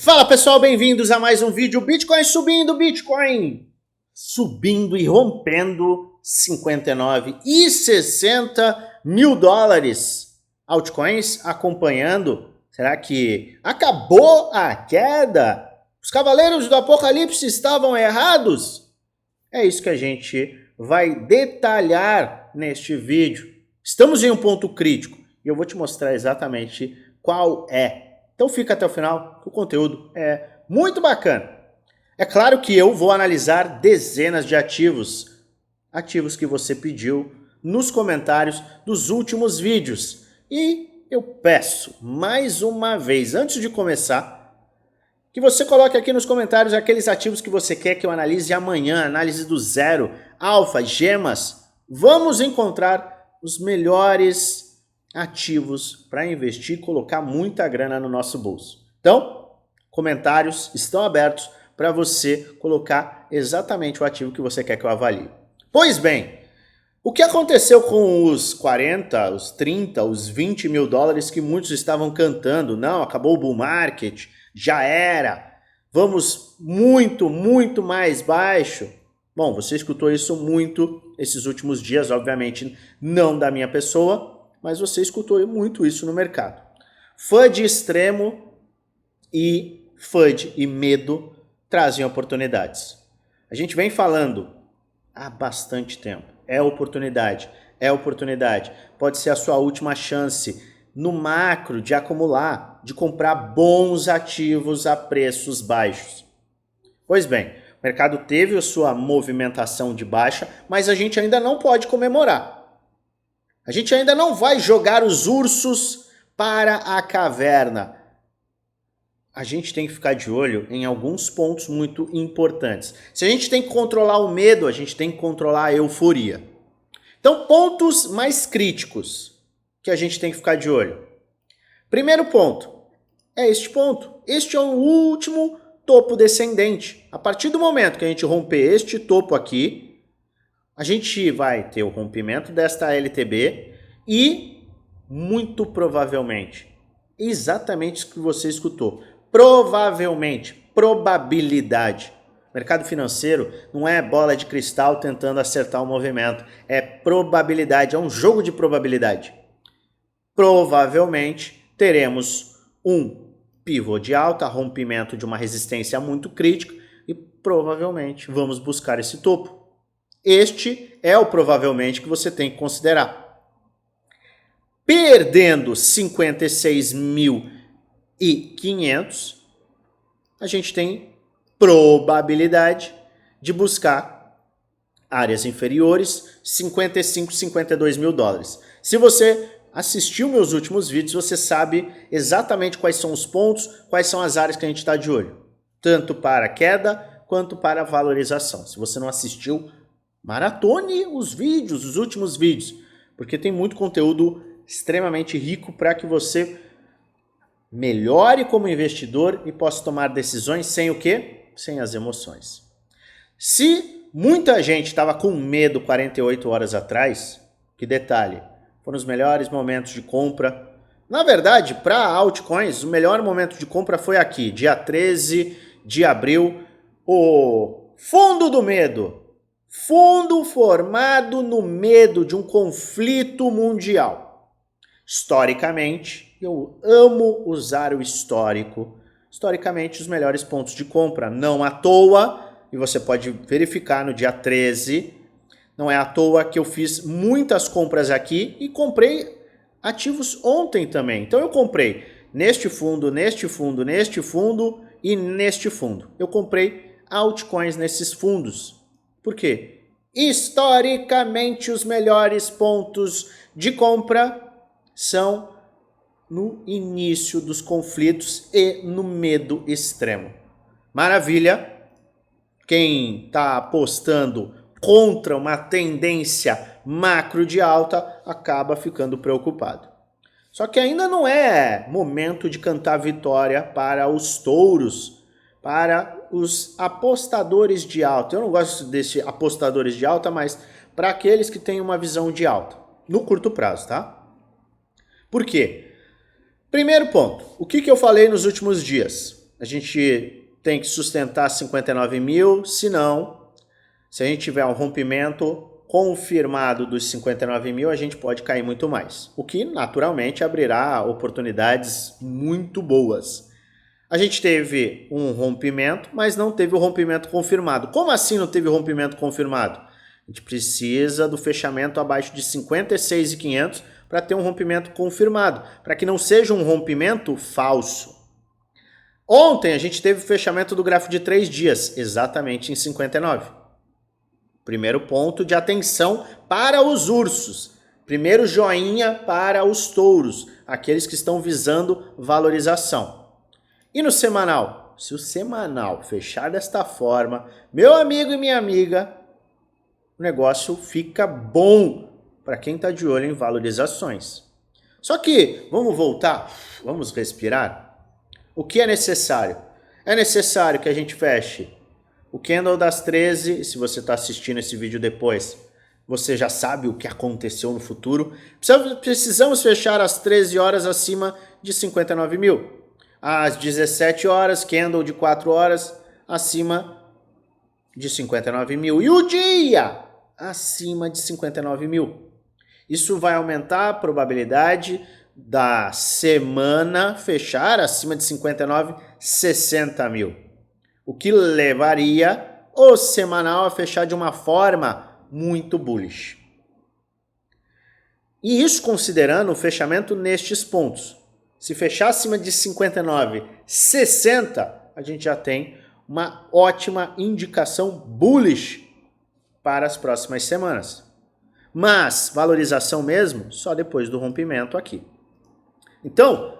Fala pessoal, bem-vindos a mais um vídeo. Bitcoin subindo e rompendo 59 e 60 mil dólares. Altcoins acompanhando. Será que acabou a queda? Os cavaleiros do apocalipse estavam errados? É isso que a gente vai detalhar neste vídeo. Estamos em um ponto crítico e eu vou te mostrar exatamente qual é. Então fica até o final, que o conteúdo é muito bacana. É claro que eu vou analisar dezenas de ativos que você pediu nos comentários dos últimos vídeos. E eu peço, mais uma vez, antes de começar, que você coloque aqui nos comentários aqueles ativos que você quer que eu analise amanhã, análise do zero, alfa, gemas. Vamos encontrar os melhores ativos para investir e colocar muita grana no nosso bolso. Então, comentários estão abertos para você colocar exatamente o ativo que você quer que eu avalie. Pois bem, o que aconteceu com os 40, os 30, os 20 mil dólares que muitos estavam cantando? Não, acabou o bull market, já era, vamos muito mais baixo. Bom, você escutou isso muito esses últimos dias, obviamente não da minha pessoa, mas você escutou muito isso no mercado. FUD extremo e FUD e medo trazem oportunidades. A gente vem falando há bastante tempo. É oportunidade, é oportunidade. Pode ser a sua última chance no macro de acumular, de comprar bons ativos a preços baixos. Pois bem, o mercado teve a sua movimentação de baixa, mas a gente ainda não pode comemorar. A gente ainda não vai jogar os ursos para a caverna. A gente tem que ficar de olho em alguns pontos muito importantes. Se a gente tem que controlar o medo, a gente tem que controlar a euforia. Então, pontos mais críticos que a gente tem que ficar de olho. Primeiro ponto é este ponto. Este é o último topo descendente. A partir do momento que a gente romper este topo aqui, a gente vai ter o rompimento desta LTB e, muito provavelmente, exatamente o que você escutou, provavelmente, probabilidade. O mercado financeiro não é bola de cristal tentando acertar o movimento, é probabilidade, é um jogo de probabilidade. Provavelmente teremos um pivô de alta, rompimento de uma resistência muito crítica e provavelmente vamos buscar esse topo. Este é o provavelmente que você tem que considerar. Perdendo 56.500, a gente tem probabilidade de buscar áreas inferiores, 55, 52 mil dólares. Se você assistiu meus últimos vídeos, você sabe exatamente quais são os pontos, quais são as áreas que a gente está de olho. Tanto para queda, quanto para valorização. Se você não assistiu, maratone os vídeos, os últimos vídeos, porque tem muito conteúdo extremamente rico para que você melhore como investidor e possa tomar decisões sem o quê? Sem as emoções. Se muita gente estava com medo 48 horas atrás, que detalhe, foram os melhores momentos de compra. Na verdade, para altcoins, o melhor momento de compra foi aqui, dia 13 de abril, o fundo do medo. Fundo formado no medo de um conflito mundial. Historicamente, eu amo usar o histórico. Historicamente, os melhores pontos de compra, não à toa, e você pode verificar no dia 13, não é à toa que eu fiz muitas compras aqui e comprei ativos ontem também. Então eu comprei neste fundo, neste fundo, neste fundo e neste fundo. Eu comprei altcoins nesses fundos. Por quê? Historicamente, os melhores pontos de compra são no início dos conflitos e no medo extremo. Maravilha! Quem está apostando contra uma tendência macro de alta acaba ficando preocupado. Só que ainda não é momento de cantar vitória para os touros, para os apostadores de alta. Eu não gosto desse apostadores de alta, mas para aqueles que têm uma visão de alta, no curto prazo, tá? Por quê? Primeiro ponto, o que eu falei nos últimos dias? a gente tem que sustentar 59 mil, senão, se a gente tiver um rompimento confirmado dos 59 mil, a gente pode cair muito mais, o que naturalmente abrirá oportunidades muito boas. A gente teve um rompimento, mas não teve o rompimento confirmado. Como assim não teve o rompimento confirmado? A gente precisa do fechamento abaixo de 56.500 para ter um rompimento confirmado, para que não seja um rompimento falso. Ontem a gente teve o fechamento do gráfico de 3 dias, exatamente em 59. Primeiro ponto de atenção para os ursos. Primeiro joinha para os touros, aqueles que estão visando valorização. E no semanal? Se o semanal fechar desta forma, meu amigo e minha amiga, o negócio fica bom para quem está de olho em valorizações. Só que, vamos voltar, vamos respirar. O que é necessário? É necessário que a gente feche o candle das 13, se você está assistindo esse vídeo depois, você já sabe o que aconteceu no futuro. Precisamos fechar às 13 horas acima de 59 mil. Às 17 horas, candle de 4 horas, acima de 59 mil. E o dia, acima de 59 mil. Isso vai aumentar a probabilidade da semana fechar acima de 59, 60 mil. O que levaria o semanal a fechar de uma forma muito bullish. E isso considerando o fechamento nestes pontos. Se fechar acima de 59, 60, a gente já tem uma ótima indicação bullish para as próximas semanas. Mas valorização mesmo só depois do rompimento aqui. Então,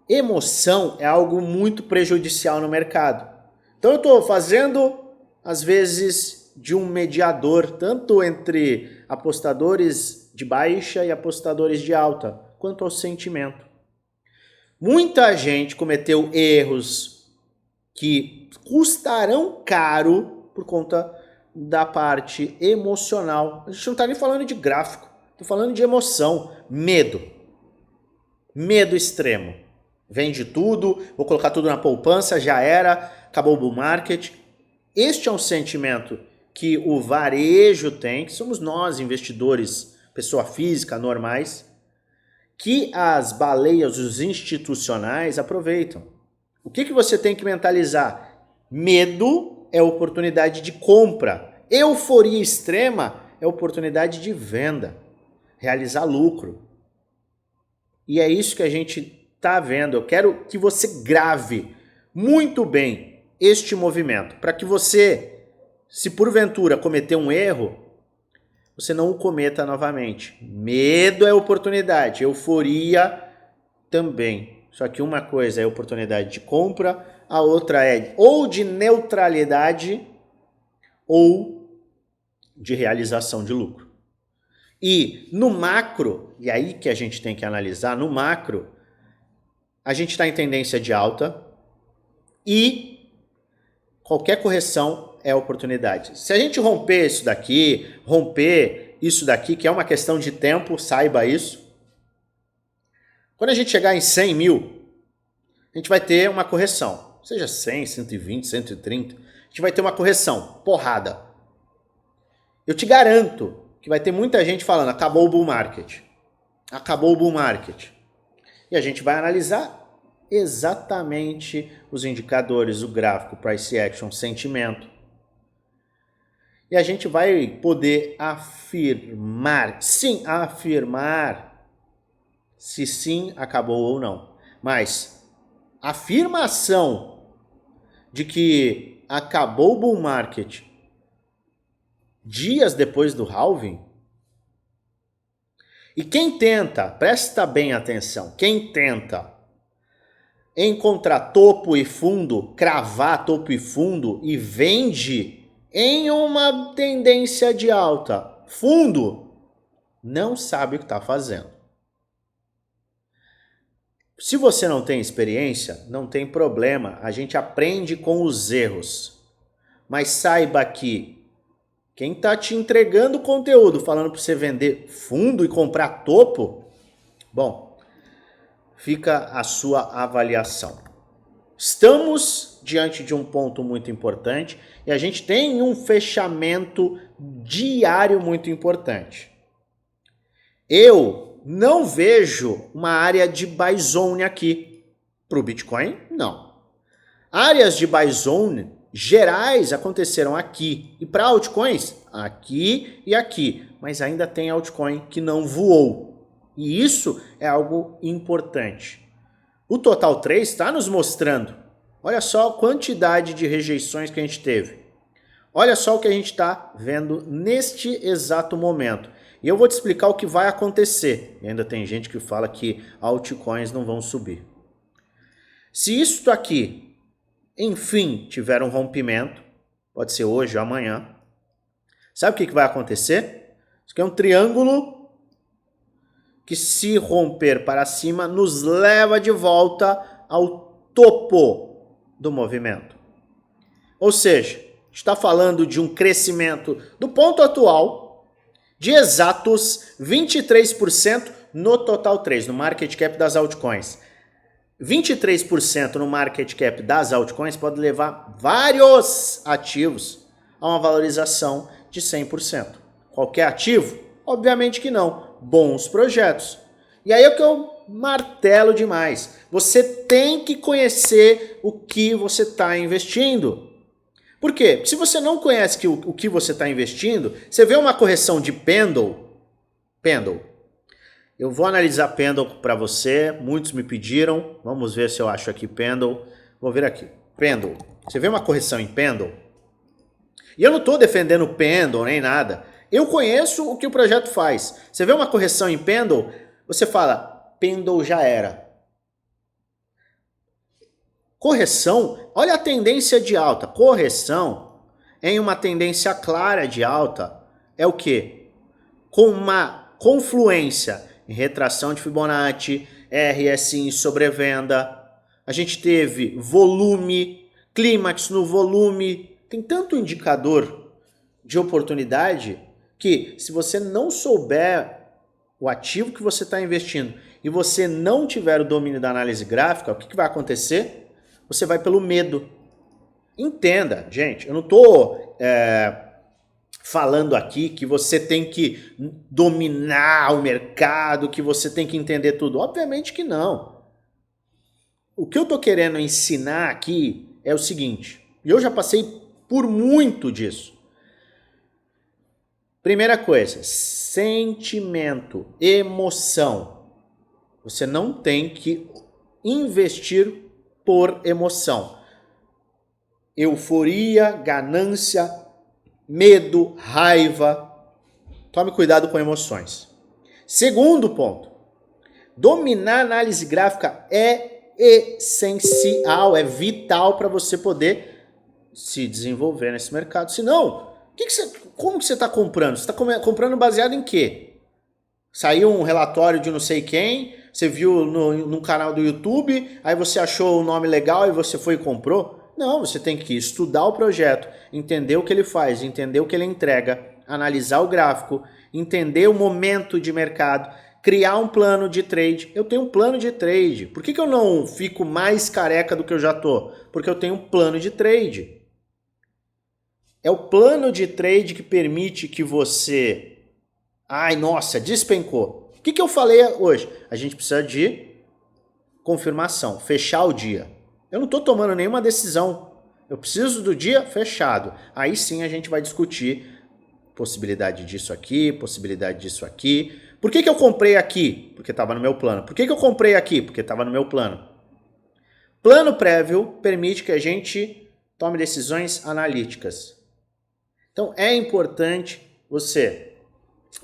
emoção é algo muito prejudicial no mercado. Então eu estou fazendo, às vezes, de um mediador, tanto entre apostadores de baixa e apostadores de alta, quanto ao sentimento. Muita gente cometeu erros que custarão caro por conta da parte emocional. A gente não está nem falando de gráfico, estou falando de emoção, medo. Medo extremo. Vende tudo, vou colocar tudo na poupança, já era, acabou o bull market. Este é um sentimento que o varejo tem, que somos nós, investidores, pessoa física, normais, que as baleias, os institucionais aproveitam. O que você tem que mentalizar? Medo é oportunidade de compra. Euforia extrema é oportunidade de venda. Realizar lucro. E é isso que a gente está vendo. Eu quero que você grave muito bem este movimento, para que você, se porventura cometer um erro, você não o cometa novamente. Medo é oportunidade, euforia também. Só que uma coisa é oportunidade de compra, a outra é ou de neutralidade ou de realização de lucro. E no macro, e aí que a gente tem que analisar, no macro, a gente está em tendência de alta e qualquer correção é oportunidade. Se a gente romper isso daqui, que é uma questão de tempo, saiba isso. Quando a gente chegar em 100 mil, a gente vai ter uma correção. Seja 100, 120, 130, a gente vai ter uma correção, porrada. Eu te garanto que vai ter muita gente falando, acabou o bull market. Acabou o bull market. E a gente vai analisar exatamente os indicadores, o gráfico, price action, sentimento. E a gente vai poder afirmar, sim, afirmar se sim acabou ou não. Mas a afirmação de que acabou o bull market dias depois do halving, e quem tenta, presta bem atenção, quem tenta encontrar topo e fundo, cravar topo e fundo e vende em uma tendência de alta, fundo, não sabe o que está fazendo. Se você não tem experiência, não tem problema, a gente aprende com os erros. Mas saiba que quem está te entregando conteúdo, falando para você vender fundo e comprar topo, bom, fica a sua avaliação. estamos diante de um ponto muito importante e a gente tem um fechamento diário muito importante. Eu não vejo uma área de buy zone aqui. Para o Bitcoin, não. Áreas de buy zone gerais aconteceram aqui. E para altcoins, aqui e aqui. Mas ainda tem altcoin que não voou. E isso é algo importante. O Total 3 está nos mostrando. Olha só a quantidade de rejeições que a gente teve. Olha só o que a gente está vendo neste exato momento. E eu vou te explicar o que vai acontecer. E ainda tem gente que fala que altcoins não vão subir. Se isso aqui, enfim, tiver um rompimento, pode ser hoje ou amanhã, sabe o que vai acontecer? Isso aqui é um triângulo que, se romper para cima, nos leva de volta ao topo do movimento. Ou seja, está falando de um crescimento do ponto atual de exatos 23% no Total 3, no market cap das altcoins. 23% no market cap das altcoins pode levar vários ativos a uma valorização de 100%. Qualquer ativo? Obviamente que não. Bons projetos. E aí é o que eu martelo demais. Você tem que conhecer o que você está investindo. Por quê? Se você não conhece o que você está investindo, você vê uma correção de pendle. Eu vou analisar pendle para você, muitos me pediram, vamos ver se eu acho aqui pendle. Vou ver aqui, pendle. Você vê uma correção em pendle? E eu não estou defendendo pendle nem nada. Eu conheço o que o projeto faz. Você vê uma correção em pendle, você fala, pendle já era. Correção, olha a tendência de alta. Correção em uma tendência clara de alta é o quê? Com uma confluência em retração de Fibonacci, RSI em sobrevenda. A gente teve volume, clímax no volume. Tem tanto indicador de oportunidade que, se você não souber o ativo que você está investindo e você não tiver o domínio da análise gráfica, o que vai acontecer? Você vai pelo medo. Entenda, gente, eu não estou falando aqui que você tem que dominar o mercado, que você tem que entender tudo. Obviamente que não. O que eu estou querendo ensinar aqui é o seguinte, e eu já passei por muito disso. Primeira coisa, sentimento, emoção. Você não tem que investir por emoção. Euforia, ganância, medo, raiva. Tome cuidado com emoções. Segundo ponto, dominar a análise gráfica é essencial, é vital para você poder se desenvolver nesse mercado. Senão, como que você está comprando? Você está comprando baseado em quê? Saiu um relatório de não sei quem, você viu no canal do YouTube, aí você achou o nome legal e você foi e comprou? Não, você tem que estudar o projeto, entender o que ele faz, entender o que ele entrega, analisar o gráfico, entender o momento de mercado, criar um plano de trade. Eu tenho um plano de trade. Por que eu não fico mais careca do que eu já tô? Porque eu tenho um plano de trade. É o plano de trade que permite que você... Ai, nossa, despencou. O que eu falei hoje? A gente precisa de confirmação, fechar o dia. Eu não estou tomando nenhuma decisão. Eu preciso do dia fechado. Aí sim a gente vai discutir possibilidade disso aqui, possibilidade disso aqui. Por que eu comprei aqui? Porque estava no meu plano. Por que eu comprei aqui? Porque estava no meu plano. Plano prévio permite que a gente tome decisões analíticas. Então é importante você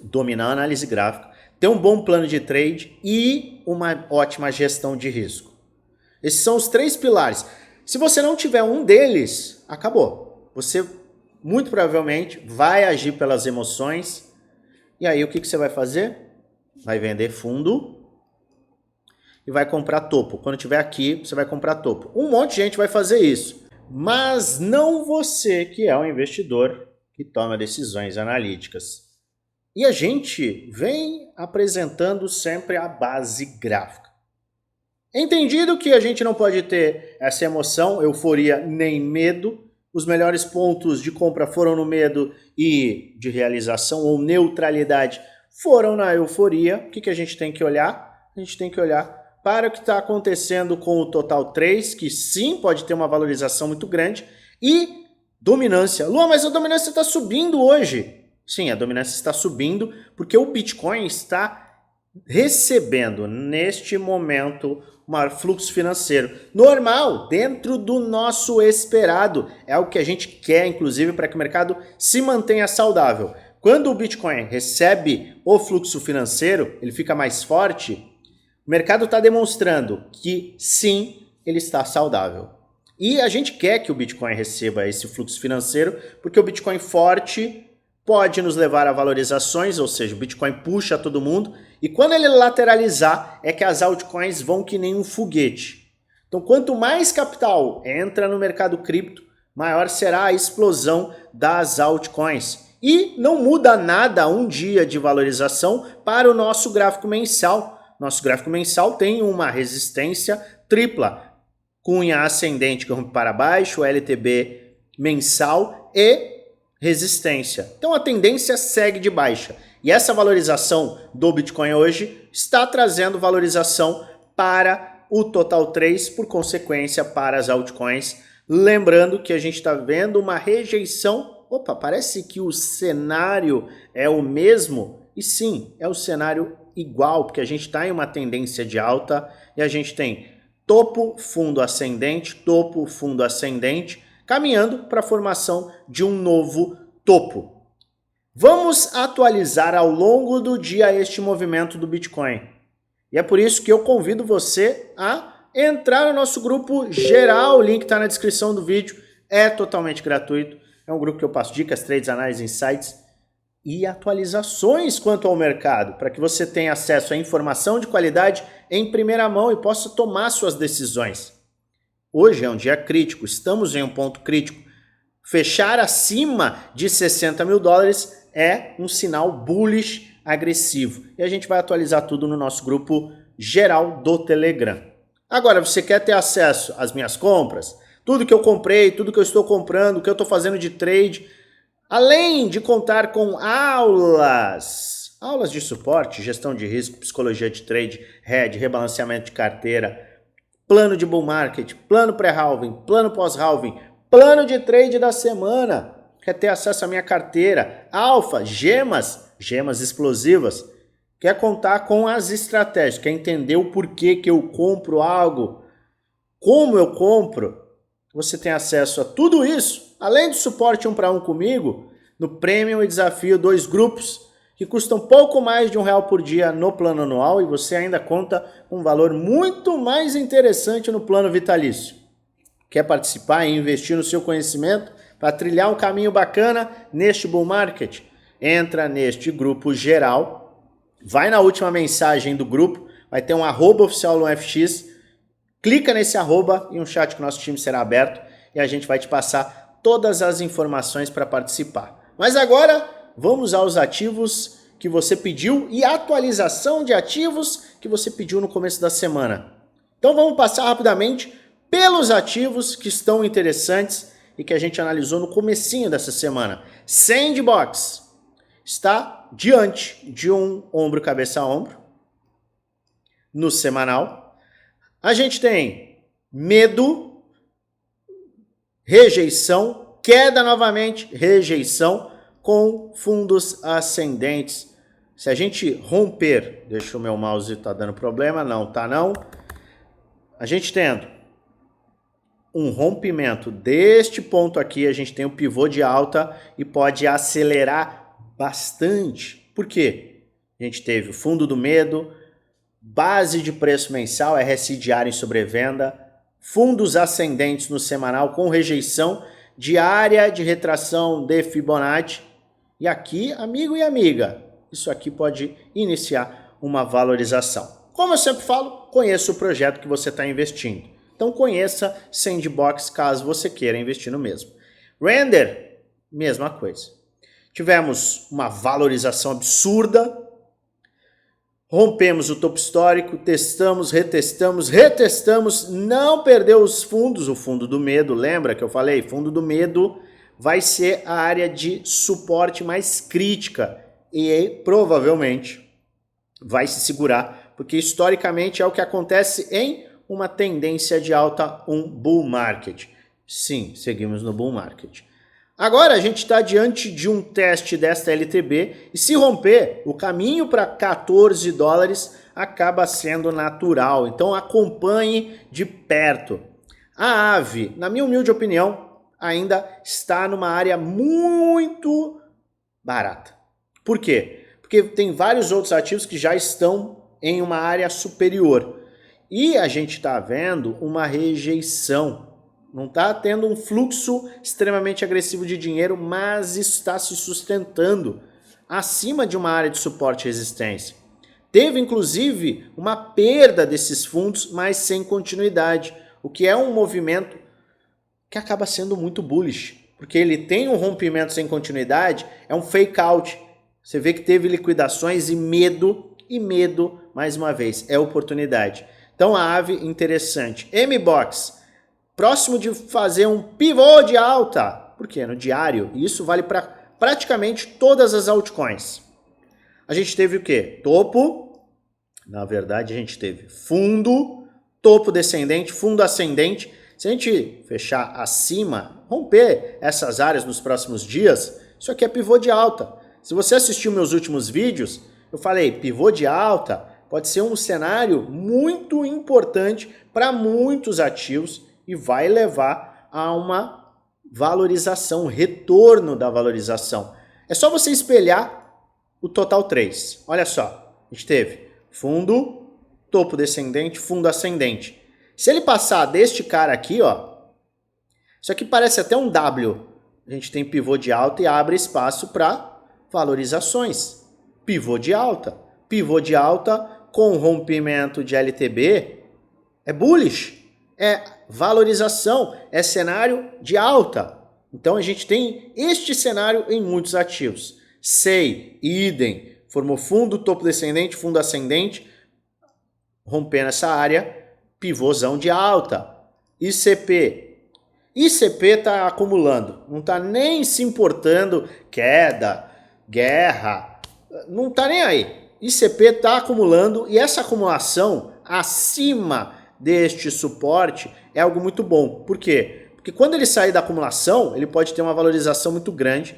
dominar a análise gráfica, ter um bom plano de trade e uma ótima gestão de risco. Esses são os 3 pilares. Se você não tiver um deles, acabou. Você muito provavelmente vai agir pelas emoções. E aí o que você vai fazer? Vai vender fundo e vai comprar topo. Quando tiver aqui, você vai comprar topo. Um monte de gente vai fazer isso. Mas não você, que é um investidor que toma decisões analíticas. E a gente vem apresentando sempre a base gráfica. Entendido que a gente não pode ter essa emoção, euforia nem medo. Os melhores pontos de compra foram no medo e de realização ou neutralidade foram na euforia. O que a gente tem que olhar? A gente tem que olhar para o que está acontecendo com o Total 3, que sim pode ter uma valorização muito grande, e dominância. Luan, mas a dominância está subindo hoje. Sim, a dominância está subindo porque o Bitcoin está recebendo neste momento um maior fluxo financeiro normal, dentro do nosso esperado. É o que a gente quer, inclusive, para que o mercado se mantenha saudável. Quando o Bitcoin recebe o fluxo financeiro, ele fica mais forte, o mercado está demonstrando que sim, ele está saudável. E a gente quer que o Bitcoin receba esse fluxo financeiro, porque o Bitcoin forte pode nos levar a valorizações, ou seja, o Bitcoin puxa todo mundo, e quando ele lateralizar, é que as altcoins vão que nem um foguete. Então, quanto mais capital entra no mercado cripto, maior será a explosão das altcoins. E não muda nada um dia de valorização para o nosso gráfico mensal. Nosso gráfico mensal tem uma resistência tripla, cunha ascendente que rompe para baixo, LTB mensal e resistência. Então a tendência segue de baixa. E essa valorização do Bitcoin hoje está trazendo valorização para o Total 3, por consequência para as altcoins. Lembrando que a gente está vendo uma rejeição. Opa, parece que o cenário é o mesmo. E sim, é o cenário igual, porque a gente está em uma tendência de alta e a gente tem topo, fundo ascendente, caminhando para a formação de um novo topo. Vamos atualizar ao longo do dia este movimento do Bitcoin. E é por isso que eu convido você a entrar no nosso grupo geral. O link está na descrição do vídeo. É totalmente gratuito. É um grupo que eu passo dicas, trades, análises, insights e atualizações quanto ao mercado, para que você tenha acesso a informação de qualidade em primeira mão e possa tomar suas decisões. Hoje é um dia crítico, estamos em um ponto crítico. Fechar acima de 60 mil dólares é um sinal bullish agressivo. E a gente vai atualizar tudo no nosso grupo geral do Telegram. Agora, você quer ter acesso às minhas compras? Tudo que eu comprei, tudo que eu estou comprando, o que eu estou fazendo de trade, além de contar com aulas de suporte, gestão de risco, psicologia de trade, hedge, rebalanceamento de carteira, plano de bull market, plano pré-halving, plano pós-halving, plano de trade da semana. Quer ter acesso à minha carteira, alfa, gemas explosivas. Quer contar com as estratégias, quer entender o porquê que eu compro algo, como eu compro. Você tem acesso a tudo isso, além do suporte 1 para 1 comigo, no Premium e Desafio 2 grupos, que custam pouco mais de R$1 por dia no plano anual, e você ainda conta com um valor muito mais interessante no plano vitalício. Quer participar e investir no seu conhecimento para trilhar um caminho bacana neste bull market? Entra neste grupo geral, vai na última mensagem do grupo, vai ter um @oficial LuanFX, clica nesse arroba e um chat com o nosso time será aberto e a gente vai te passar todas as informações para participar. Mas agora vamos aos ativos que você pediu e atualização de ativos que você pediu no começo da semana. Então vamos passar rapidamente pelos ativos que estão interessantes e que a gente analisou no comecinho dessa semana. Sandbox está diante de um ombro cabeça a ombro no semanal. A gente tem medo, rejeição, queda novamente, rejeição com fundos ascendentes. Se a gente romper, deixa o meu mouse tá dando problema, não tá não. A gente tendo um rompimento deste ponto aqui, a gente tem um pivô de alta e pode acelerar bastante. Por quê? A gente teve o fundo do medo, base de preço mensal, RSI diário em sobrevenda, fundos ascendentes no semanal com rejeição, diária de retração de Fibonacci. E aqui, amigo e amiga, isso aqui pode iniciar uma valorização. Como eu sempre falo, conheça o projeto que você está investindo. Então conheça Sandbox caso você queira investir no mesmo. Render, mesma coisa. Tivemos uma valorização absurda. Rompemos o topo histórico, testamos, retestamos, não perdeu os fundos, o fundo do medo, lembra que eu falei? Fundo do medo vai ser a área de suporte mais crítica e provavelmente vai se segurar, porque historicamente é o que acontece em uma tendência de alta, um bull market. Sim, seguimos no bull market. Agora a gente está diante de um teste desta LTB e se romper, o caminho para 14 dólares acaba sendo natural. Então acompanhe de perto. A AVE, na minha humilde opinião, ainda está numa área muito barata. Por quê? Porque tem vários outros ativos que já estão em uma área superior. E a gente está vendo uma rejeição. Não está tendo um fluxo extremamente agressivo de dinheiro, mas está se sustentando acima de uma área de suporte e resistência. Teve, inclusive, uma perda desses fundos, mas sem continuidade, o que é um movimento que acaba sendo muito bullish, porque ele tem um rompimento sem continuidade, é um fake out. Você vê que teve liquidações e medo, mais uma vez, é oportunidade. Então a AVE, interessante. MBOX, próximo de fazer um pivô de alta, por quê? No diário, e isso vale para praticamente todas as altcoins. A gente teve o quê? Topo, na verdade a gente teve fundo, topo descendente, fundo ascendente. Se a gente fechar acima, romper essas áreas nos próximos dias, isso aqui é pivô de alta. Se você assistiu meus últimos vídeos, eu falei, pivô de alta pode ser um cenário muito importante para muitos ativos e vai levar a uma valorização, um retorno da valorização. É só você espelhar o total 3. Olha só, a gente teve fundo, topo descendente, fundo ascendente. Se ele passar deste cara aqui, ó, isso aqui parece até um W. A gente tem pivô de alta e abre espaço para valorizações. Pivô de alta com rompimento de LTB é bullish, é valorização, é cenário de alta. Então a gente tem este cenário em muitos ativos. SEI, idem, formou fundo, topo descendente, fundo ascendente, rompendo essa área, pivôzão de alta. ICP está acumulando, não está nem se importando, queda, guerra, não está nem aí. ICP está acumulando e essa acumulação acima deste suporte é algo muito bom. Por quê? Porque quando ele sair da acumulação, ele pode ter uma valorização muito grande.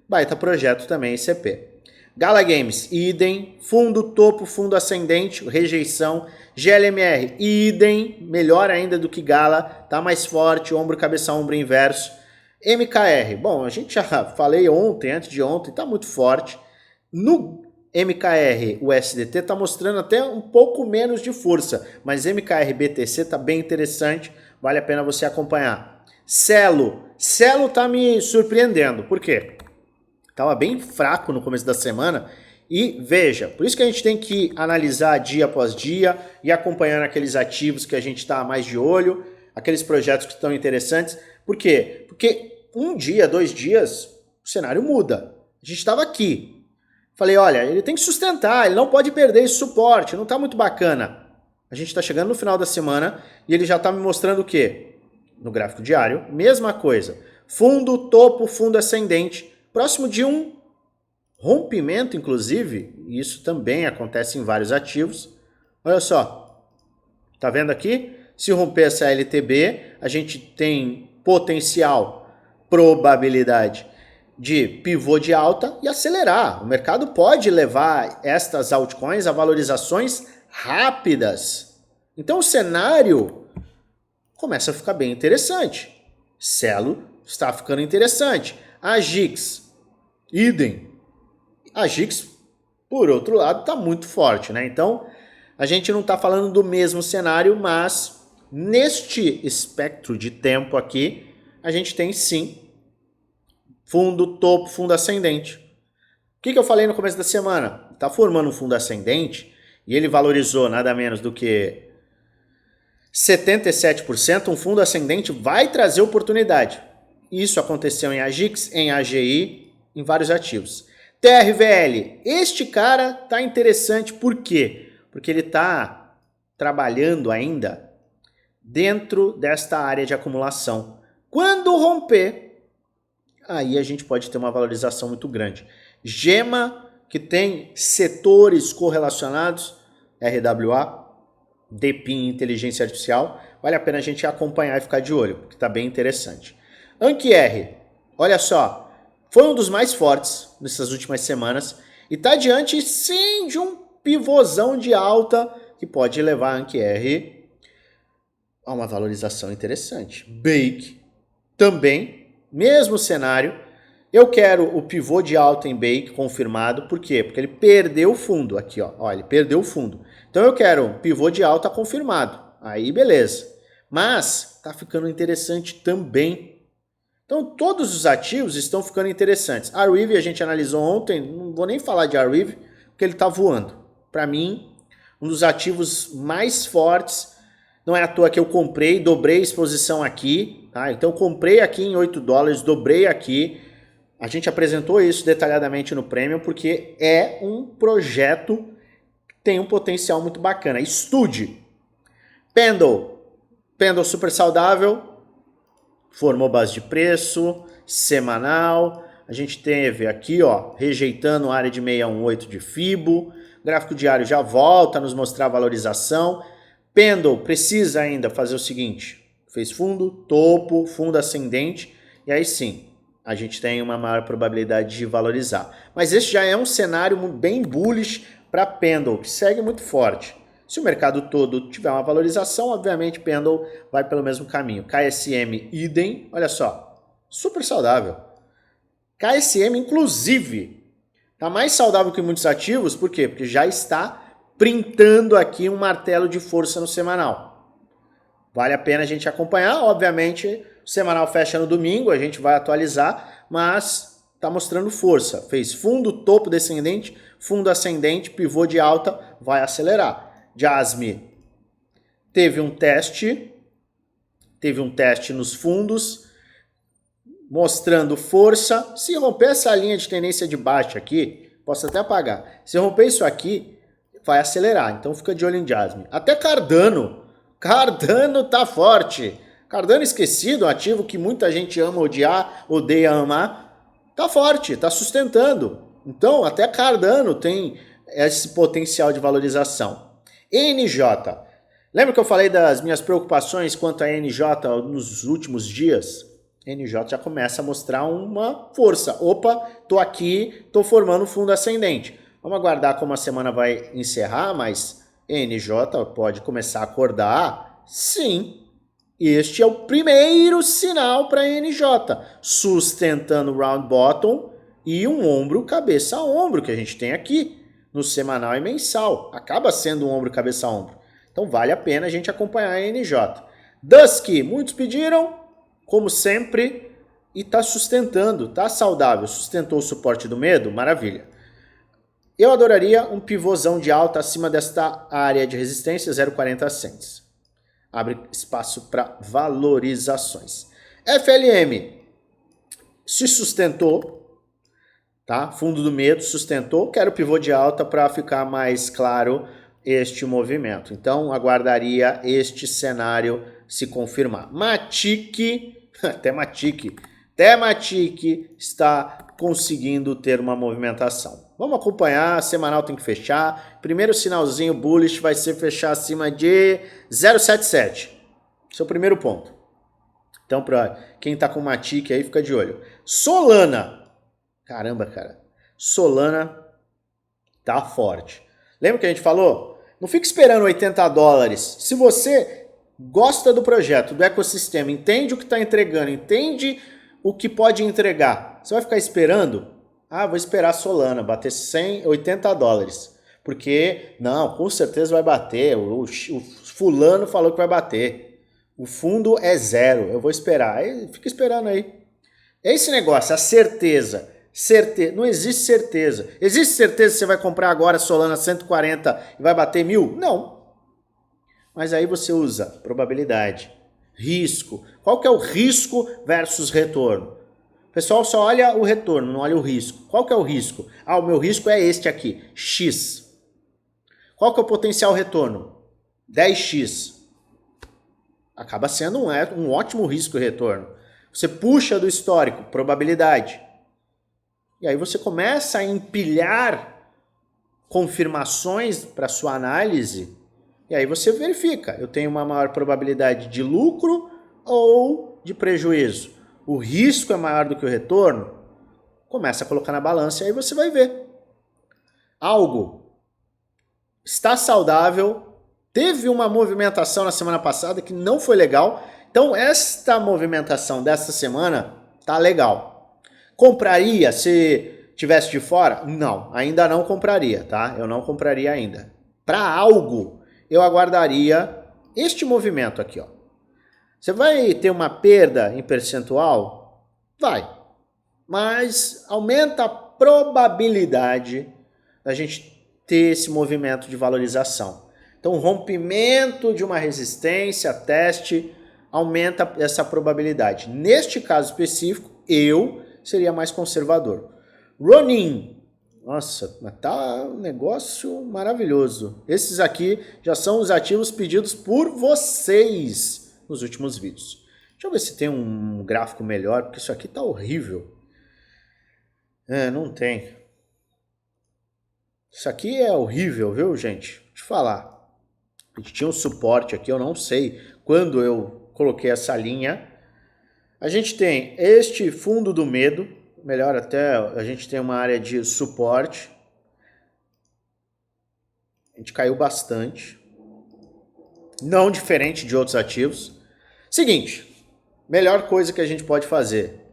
Baita projeto também, ICP. Gala Games, idem. Fundo topo, fundo ascendente, rejeição. GLMR, idem. Melhor ainda do que Gala, tá mais forte, ombro, cabeça, ombro inverso. MKR, bom, a gente já falei ontem, antes de ontem, tá muito forte. No MKR, o SDT está mostrando até um pouco menos de força, mas MKR BTC está bem interessante, vale a pena você acompanhar. Celo está me surpreendendo, por quê? Estava bem fraco no começo da semana e veja, por isso que a gente tem que analisar dia após dia e acompanhando aqueles ativos que a gente está mais de olho, aqueles projetos que estão interessantes. Por quê? Porque um dia, 2 dias, o cenário muda. A gente estava aqui. Falei, olha, ele tem que sustentar, ele não pode perder esse suporte, não está muito bacana. A gente está chegando no final da semana e ele já está me mostrando o quê? No gráfico diário, mesma coisa. Fundo, topo, fundo ascendente, próximo de um rompimento, inclusive, e isso também acontece em vários ativos. Olha só, tá vendo aqui? Se romper essa LTB, a gente tem potencial, probabilidade de pivô de alta e acelerar. O mercado pode levar estas altcoins a valorizações rápidas. Então o cenário começa a ficar bem interessante. Celo está ficando interessante. A GIX, idem. A GIX, por outro lado, está muito forte, né? Então a gente não está falando do mesmo cenário, mas neste espectro de tempo aqui, a gente tem sim fundo, topo, fundo ascendente. O que eu falei no começo da semana? Está formando um fundo ascendente e ele valorizou nada menos do que 77%. Um fundo ascendente vai trazer oportunidade. Isso aconteceu em AGIX, em AGI, em vários ativos. TRVL, este cara tá interessante, por quê? Porque ele tá trabalhando ainda dentro desta área de acumulação. Quando romper, aí a gente pode ter uma valorização muito grande. Gema, que tem setores correlacionados, RWA, DePIN, inteligência artificial, vale a pena a gente acompanhar e ficar de olho, porque tá bem interessante. ANKR, olha só, foi um dos mais fortes nessas últimas semanas e está diante, sim, de um pivôzão de alta que pode levar a ANKR a uma valorização interessante. Bake também, mesmo cenário. Eu quero o pivô de alta em Bake confirmado, por quê? Porque ele perdeu o fundo aqui, ó, ele perdeu o fundo. Então eu quero um pivô de alta confirmado, aí beleza. Mas está ficando interessante também. Então, todos os ativos estão ficando interessantes. Arweave a gente analisou ontem, não vou nem falar de Arweave, porque ele está voando. Para mim, um dos ativos mais fortes, não é à toa que eu comprei, dobrei a exposição aqui, tá? Então, comprei aqui em 8 dólares, dobrei aqui. A gente apresentou isso detalhadamente no Premium, porque é um projeto que tem um potencial muito bacana. Estude. Pendle super saudável, formou base de preço, semanal, a gente teve aqui, ó, rejeitando a área de 618 de FIBO, gráfico diário já volta a nos mostrar a valorização. Pendle precisa ainda fazer o seguinte, fez fundo, topo, fundo ascendente, e aí sim, a gente tem uma maior probabilidade de valorizar. Mas esse já é um cenário bem bullish para Pendle, que segue muito forte. Se o mercado todo tiver uma valorização, obviamente Pendle vai pelo mesmo caminho. KSM, idem, olha só, super saudável. KSM, inclusive, está mais saudável que muitos ativos, por quê? Porque já está printando aqui um martelo de força no semanal. Vale a pena a gente acompanhar, obviamente, o semanal fecha no domingo, a gente vai atualizar, mas está mostrando força. Fez fundo, topo descendente, fundo ascendente, pivô de alta, vai acelerar. Jasmine teve um teste nos fundos, mostrando força. Se romper essa linha de tendência de baixa aqui, posso até apagar. Se romper isso aqui, vai acelerar. Então fica de olho em Jasmine. Até Cardano tá forte. Cardano esquecido, um ativo que muita gente ama odiar, odeia amar, tá forte, tá sustentando. Então até Cardano tem esse potencial de valorização. NJ. Lembra que eu falei das minhas preocupações quanto a NJ nos últimos dias? NJ já começa a mostrar uma força. Opa, tô aqui, tô formando fundo ascendente. Vamos aguardar como a semana vai encerrar, mas NJ pode começar a acordar? Sim. Este é o primeiro sinal para NJ, sustentando o round bottom e um ombro cabeça a ombro que a gente tem aqui. No semanal e mensal. Acaba sendo um ombro, cabeça a ombro. Então vale a pena a gente acompanhar a NJ. Dusky, muitos pediram, como sempre, e está sustentando, está saudável. Sustentou o suporte do medo, maravilha. Eu adoraria um pivôzão de alta acima desta área de resistência, 0,40 cents. Abre espaço para valorizações. FLM se sustentou. Tá? Fundo do medo sustentou, quero pivô de alta para ficar mais claro este movimento. Então, aguardaria este cenário se confirmar. Matic, até Matic está conseguindo ter uma movimentação. Vamos acompanhar, a semanal tem que fechar. Primeiro sinalzinho bullish vai ser fechar acima de 0,77. Esse é o primeiro ponto. Então, para quem está com Matic aí, fica de olho. Solana. Caramba, cara. Solana tá forte. Lembra que a gente falou? Não fica esperando 80 dólares. Se você gosta do projeto, do ecossistema, entende o que está entregando, entende o que pode entregar, você vai ficar esperando? Ah, vou esperar a Solana bater 80 dólares. Porque, não, com certeza vai bater. O fulano falou que vai bater. O fundo é 0. Eu vou esperar. Aí, fica esperando aí. É esse negócio, a certeza. Não existe certeza. Existe certeza que você vai comprar agora Solana 140 e vai bater 1.000? Não. Mas aí você usa probabilidade, risco. Qual que é o risco versus retorno? O pessoal só olha o retorno, não olha o risco. Qual que é o risco? Ah, o meu risco é este aqui, X. Qual que é o potencial retorno? 10x. Acaba sendo um ótimo risco e retorno. Você puxa do histórico, probabilidade. E aí você começa a empilhar confirmações para sua análise. E aí você verifica, eu tenho uma maior probabilidade de lucro ou de prejuízo. O risco é maior do que o retorno? Começa a colocar na balança e aí você vai ver. Algo está saudável, teve uma movimentação na semana passada que não foi legal. Então, esta movimentação desta semana tá legal. Compraria se tivesse de fora? Não, ainda não compraria, tá? Eu não compraria ainda. Para algo, eu aguardaria este movimento aqui, ó. Você vai ter uma perda em percentual? Vai. Mas aumenta a probabilidade da gente ter esse movimento de valorização. Então, o rompimento de uma resistência, teste, aumenta essa probabilidade. Neste caso específico, eu seria mais conservador. Ronin. Nossa, tá um negócio maravilhoso. Esses aqui já são os ativos pedidos por vocês nos últimos vídeos. Deixa eu ver se tem um gráfico melhor, porque isso aqui tá horrível. Não tem. Isso aqui é horrível, viu, gente? Deixa eu te falar. A gente tinha um suporte aqui, eu não sei quando eu coloquei essa linha. A gente tem este fundo do medo, melhor até, a gente tem uma área de suporte. A gente caiu bastante. Não diferente de outros ativos. Seguinte, melhor coisa que a gente pode fazer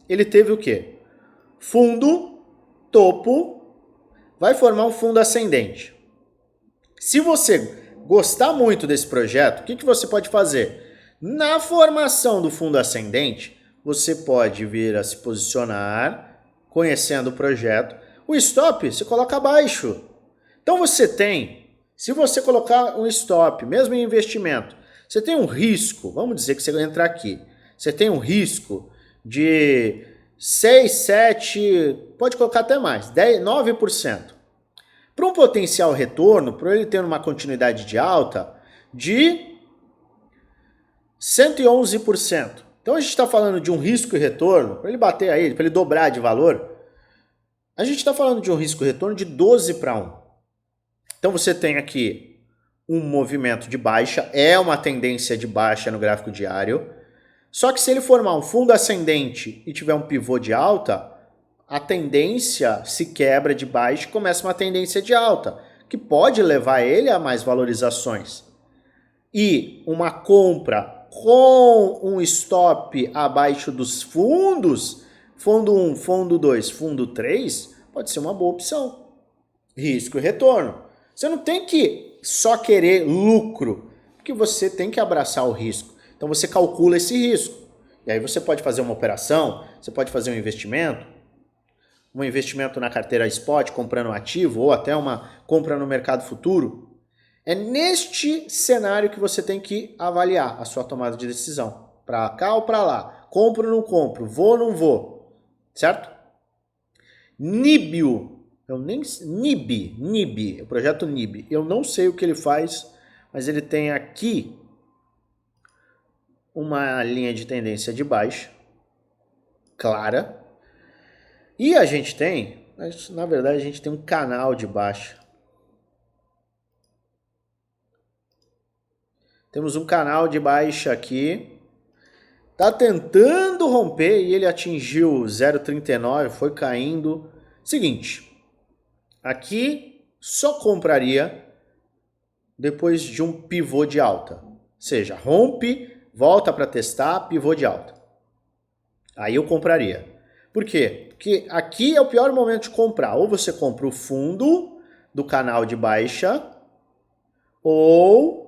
ele teve o quê? Fundo, topo, vai formar um fundo ascendente. Se você gostar muito desse projeto, o que você pode fazer? Na formação do fundo ascendente, você pode vir a se posicionar, conhecendo o projeto. O stop você coloca abaixo. Então você tem, se você colocar um stop, mesmo em investimento, você tem um risco, vamos dizer que você entra aqui, você tem um risco de 6, 7, pode colocar até mais, 10, 9%. Para um potencial retorno, para ele ter uma continuidade de alta, de 111%. Então a gente está falando de um risco e retorno, para ele bater aí, para ele dobrar de valor, a gente está falando de um risco e retorno de 12:1. Então você tem aqui um movimento de baixa, é uma tendência de baixa no gráfico diário, só que se ele formar um fundo ascendente e tiver um pivô de alta, a tendência se quebra de baixa e começa uma tendência de alta, que pode levar ele a mais valorizações. E uma compra com um stop abaixo dos fundos, fundo 1, fundo 2, fundo 3, pode ser uma boa opção. Risco e retorno. Você não tem que só querer lucro, porque você tem que abraçar o risco. Então você calcula esse risco. E aí você pode fazer uma operação, você pode fazer um investimento na carteira spot, comprando um ativo, ou até uma compra no mercado futuro. É neste cenário que você tem que avaliar a sua tomada de decisão. Para cá ou para lá. Compro ou não compro? Vou ou não vou? Certo? Nibio. NIB, o projeto NIB. Eu não sei o que ele faz, mas ele tem aqui uma linha de tendência de baixa, clara. E a gente tem, na verdade, a gente tem um canal de baixa. Temos um canal de baixa aqui. Tá tentando romper e ele atingiu 0,39, foi caindo. Seguinte, aqui só compraria depois de um pivô de alta. Ou seja, rompe, volta para testar, pivô de alta. Aí eu compraria. Por quê? Porque aqui é o pior momento de comprar. Ou você compra o fundo do canal de baixa, ou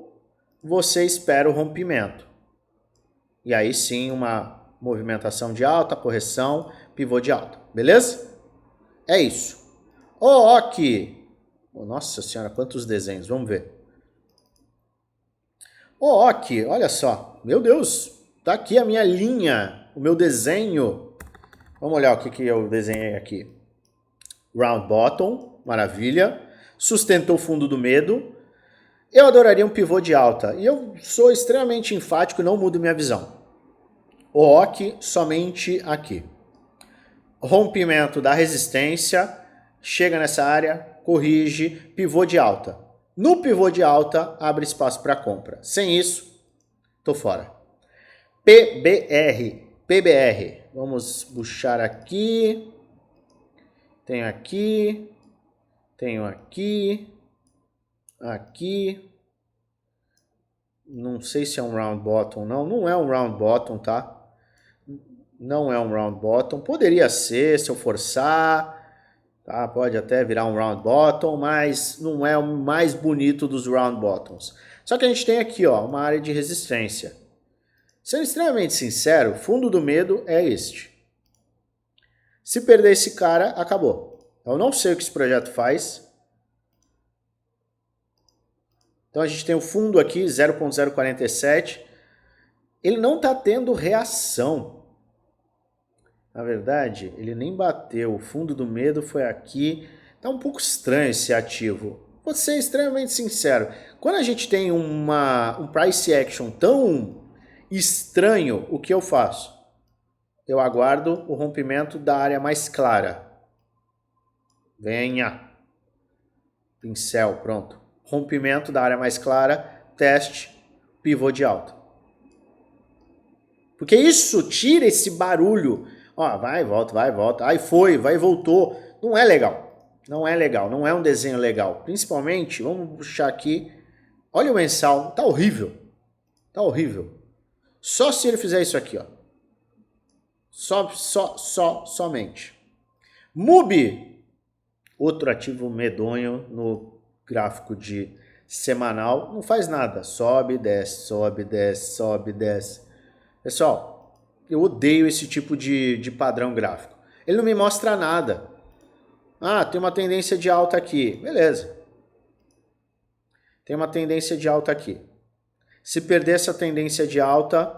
você espera o rompimento. E aí sim uma movimentação de alta, correção, pivô de alta. Beleza? É isso. OOC. Nossa senhora, quantos desenhos. Vamos ver. OOC, olha só. Meu Deus, tá aqui a minha linha o meu desenho. Vamos olhar o que eu desenhei aqui. Round bottom, maravilha. Sustentou o fundo do medo. Eu adoraria um pivô de alta. E eu sou extremamente enfático e não mudo minha visão. O OK somente aqui. Rompimento da resistência. Chega nessa área, corrige, pivô de alta. No pivô de alta, abre espaço para compra. Sem isso, tô fora. PBR. Vamos puxar aqui. Tenho aqui. Tenho aqui. Aqui. Não sei se é um round bottom, não. Não é um round bottom, tá? Não é um round bottom. Poderia ser, se eu forçar. Tá? Pode até virar um round bottom, mas não é o mais bonito dos round bottoms. Só que a gente tem aqui, ó, uma área de resistência. Sendo extremamente sincero, fundo do medo é este. Se perder esse cara, acabou. Eu não sei o que esse projeto faz. Então a gente tem o fundo aqui, 0.047. Ele não está tendo reação. Na verdade, ele nem bateu. O fundo do medo foi aqui. Tá um pouco estranho esse ativo. Vou ser extremamente sincero. Quando a gente tem um price action tão estranho, o que eu faço? Eu aguardo o rompimento da área mais clara. Venha. Pincel, pronto. Rompimento da área mais clara. Teste. Pivô de alta. Porque isso tira esse barulho. Ó, vai, volta, vai, volta. Aí foi, vai, voltou. Não é legal. Não é legal. Não é um desenho legal. Principalmente, vamos puxar aqui. Olha o mensal. Tá horrível. Tá horrível. Só se ele fizer isso aqui, ó. Somente. MUBI. Outro ativo medonho no gráfico de semanal. Não faz nada. Sobe, desce, sobe, desce, sobe, desce. Pessoal, eu odeio esse tipo de padrão gráfico. Ele não me mostra nada. Ah, tem uma tendência de alta aqui. Beleza. Tem uma tendência de alta aqui. Se perder essa tendência de alta,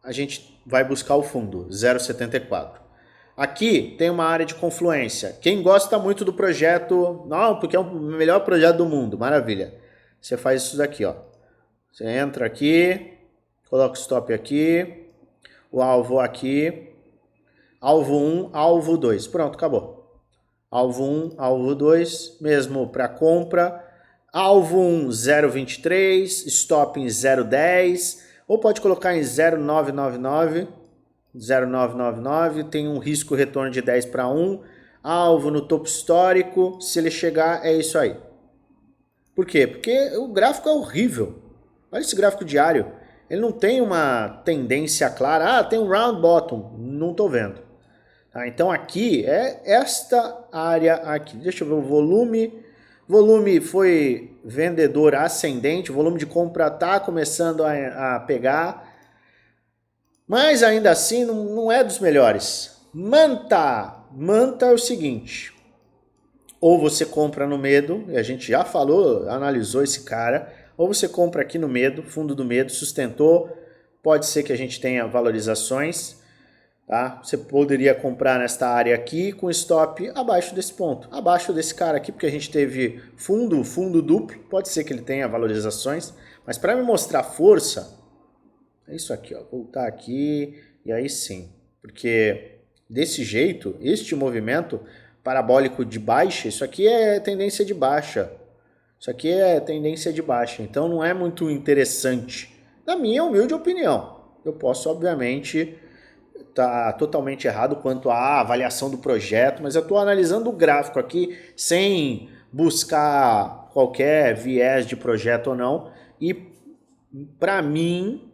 a gente vai buscar o fundo, 0,74. Aqui tem uma área de confluência. Quem gosta muito do projeto, não, porque é o melhor projeto do mundo, maravilha. Você faz isso daqui, ó. Você entra aqui, coloca o stop aqui, o alvo aqui, alvo 1, alvo 2. Pronto, acabou. Alvo 1, alvo 2, mesmo para compra. Alvo 1, 0,23, stop em 0,10, ou pode colocar em 0,999, 0,999, tem um risco retorno de 10 para 1, alvo no topo histórico, se ele chegar é isso aí. Por quê? Porque o gráfico é horrível. Olha esse gráfico diário. Ele não tem uma tendência clara. Ah, tem um round bottom. Não estou vendo. Tá, então aqui é esta área aqui. Deixa eu ver o volume. Volume foi vendedor ascendente. O volume de compra está começando a pegar. Mas ainda assim não é dos melhores. Manta. Manta é o seguinte. Ou você compra no medo. E a gente já falou, analisou esse cara. Ou você compra aqui no medo, fundo do medo, sustentou, pode ser que a gente tenha valorizações, tá? Você poderia comprar nesta área aqui com stop abaixo desse ponto, abaixo desse cara aqui, porque a gente teve fundo duplo, pode ser que ele tenha valorizações, mas para me mostrar força, é isso aqui, ó, voltar aqui e aí sim, porque desse jeito, este movimento parabólico de baixa, isso aqui é tendência de baixa. Isso aqui é tendência de baixa, então não é muito interessante. Na minha humilde opinião, eu posso obviamente estar totalmente errado quanto à avaliação do projeto, mas eu estou analisando o gráfico aqui sem buscar qualquer viés de projeto ou não. E para mim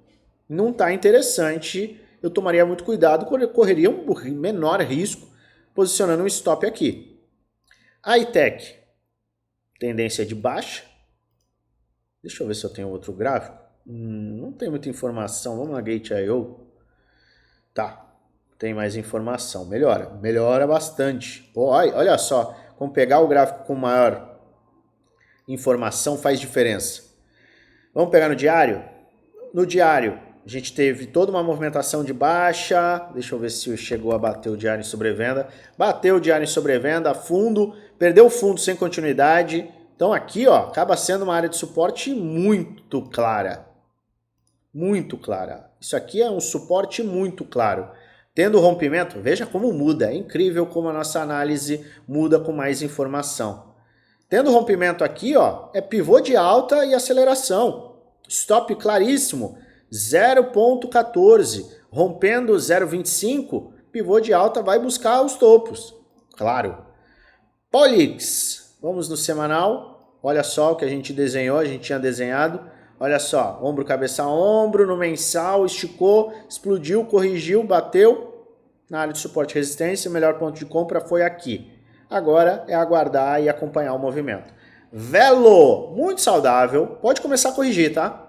não está interessante, eu tomaria muito cuidado, correria um menor risco posicionando um stop aqui. A iTech. Tendência de baixa. Deixa eu ver se eu tenho outro gráfico. Não tem muita informação. Vamos na Gate.io. Tá. Tem mais informação. Melhora. Melhora bastante. Pô, olha só. Como pegar o gráfico com maior informação faz diferença. Vamos pegar no diário? No diário, A gente teve toda uma movimentação de baixa. Deixa eu ver se chegou a bater o diário em sobrevenda. Bateu o diário em sobrevenda, fundo, perdeu o fundo sem continuidade. Então aqui, ó, acaba sendo uma área de suporte muito clara. Muito clara. Isso aqui é um suporte muito claro. Tendo rompimento, veja como muda. É incrível como a nossa análise muda com mais informação. Tendo rompimento aqui, ó, é pivô de alta e aceleração. Stop claríssimo. 0,14, rompendo 0,25, pivô de alta vai buscar os topos, claro. Polix, vamos no semanal, olha só o que a gente desenhou, a gente tinha desenhado, olha só, ombro, cabeça, ombro, no mensal, esticou, explodiu, corrigiu, bateu, na área de suporte e resistência, o melhor ponto de compra foi aqui. Agora é aguardar e acompanhar o movimento. Velo, muito saudável, pode começar a corrigir, tá?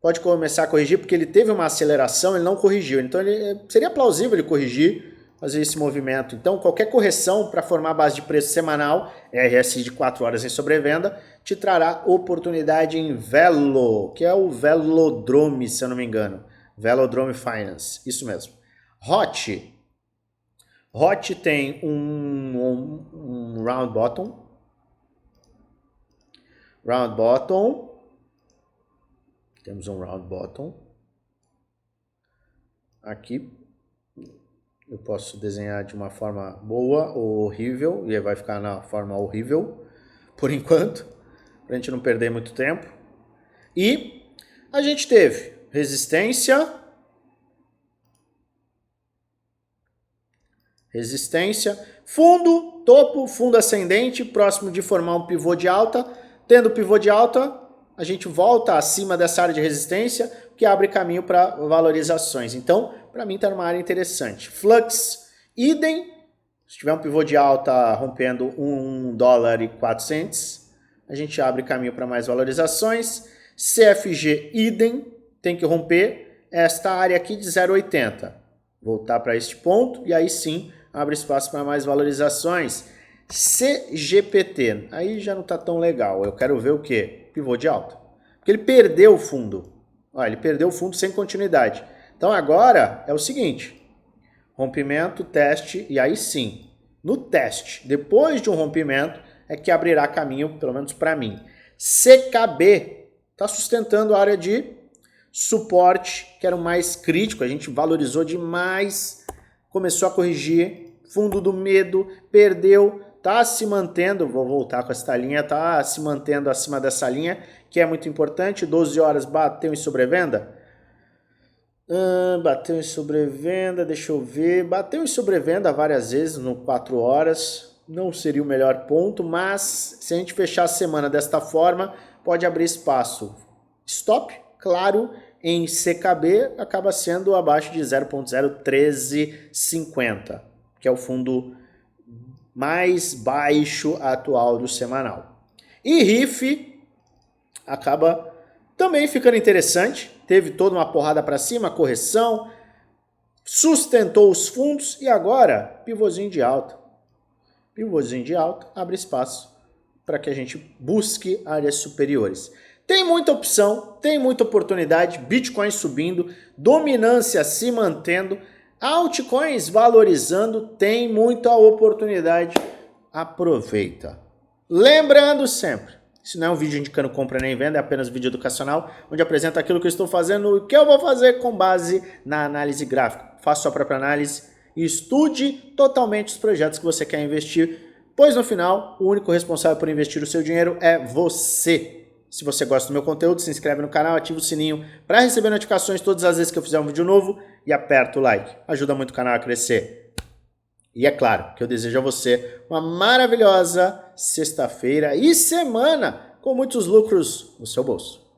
Pode começar a corrigir porque ele teve uma aceleração, ele não corrigiu. Então seria plausível ele corrigir, fazer esse movimento. Então qualquer correção para formar a base de preço semanal, RSI de 4 horas em sobrevenda, te trará oportunidade em Velo, que é o Velodrome, se eu não me engano. Velodrome Finance, isso mesmo. HOT. HOT tem um round bottom. Round bottom. Temos um round bottom. Aqui eu posso desenhar de uma forma boa ou horrível, e vai ficar na forma horrível, por enquanto, para a gente não perder muito tempo. E a gente teve resistência, fundo, topo, fundo ascendente, próximo de formar um pivô de alta. Tendo pivô de alta, a gente volta acima dessa área de resistência, que abre caminho para valorizações. Então, para mim está numa área interessante. Flux, idem. Se tiver um pivô de alta rompendo $1,04, a gente abre caminho para mais valorizações. CFG, idem. Tem que romper esta área aqui de 0,80. Voltar para este ponto e aí sim abre espaço para mais valorizações. CGPT, aí já não está tão legal. Eu quero ver o quê? Pivô de alta. Porque ele perdeu o fundo. Olha, ele perdeu o fundo sem continuidade. Então agora é o seguinte. Rompimento, teste e aí sim. No teste, depois de um rompimento, é que abrirá caminho, pelo menos para mim. CKB está sustentando a área de suporte, que era o mais crítico. A gente valorizou demais. Começou a corrigir. Fundo do medo, perdeu. Está se mantendo, vou voltar com esta linha, está se mantendo acima dessa linha, que é muito importante. 12 horas bateu em sobrevenda? Bateu em sobrevenda, deixa eu ver. Bateu em sobrevenda várias vezes no 4 horas. Não seria o melhor ponto, mas se a gente fechar a semana desta forma, pode abrir espaço. Stop, claro, em CKB acaba sendo abaixo de 0,01350, que é o fundo mais baixo atual do semanal. E RIF acaba também ficando interessante, teve toda uma porrada para cima, correção, sustentou os fundos e agora pivôzinho de alta. Pivôzinho de alta abre espaço para que a gente busque áreas superiores. Tem muita opção, tem muita oportunidade, Bitcoin subindo, dominância se mantendo, altcoins valorizando, tem muita oportunidade, aproveita. Lembrando sempre, isso não é um vídeo indicando compra nem venda, é apenas um vídeo educacional, onde apresento aquilo que eu estou fazendo e o que eu vou fazer com base na análise gráfica. Faça sua própria análise e estude totalmente os projetos que você quer investir, pois no final, o único responsável por investir o seu dinheiro é você. Se você gosta do meu conteúdo, se inscreve no canal, ativa o sininho para receber notificações todas as vezes que eu fizer um vídeo novo e aperta o like. Ajuda muito o canal a crescer. E é claro que eu desejo a você uma maravilhosa sexta-feira e semana com muitos lucros no seu bolso.